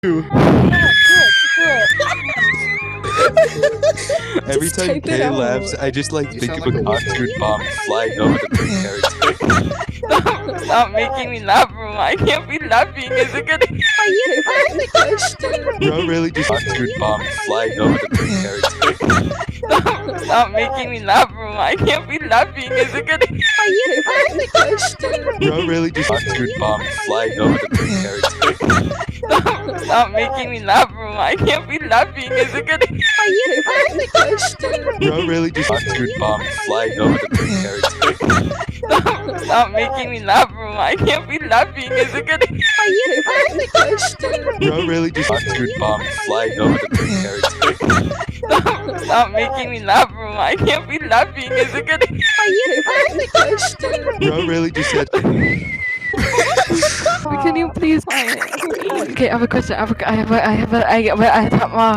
Every Just time type it Kay out. laughs, I just like think sound of a like a cartoon bomb flying over the character. Stop making me laugh, bro. I can't be laughing. Is it gonna? Bro really just cartoon bomb flying over the character. Stop making me laugh, bro. I can't be laughing. Is it gonna? Bro really just cartoon bomb flying over the character. Stop making me laugh, bro. I can't be laughing. Is it gonna? Bro really just cartoon bomb flying over the character. Stop making me laugh, bro. I can't be laughing. Is it gonna? Bro really just cartoon bomb flying over the character. Stop making me laugh, bro. I can't be laughing. Is it gonna? Bro really just said. Can you please? Okay, I have a question. I have a.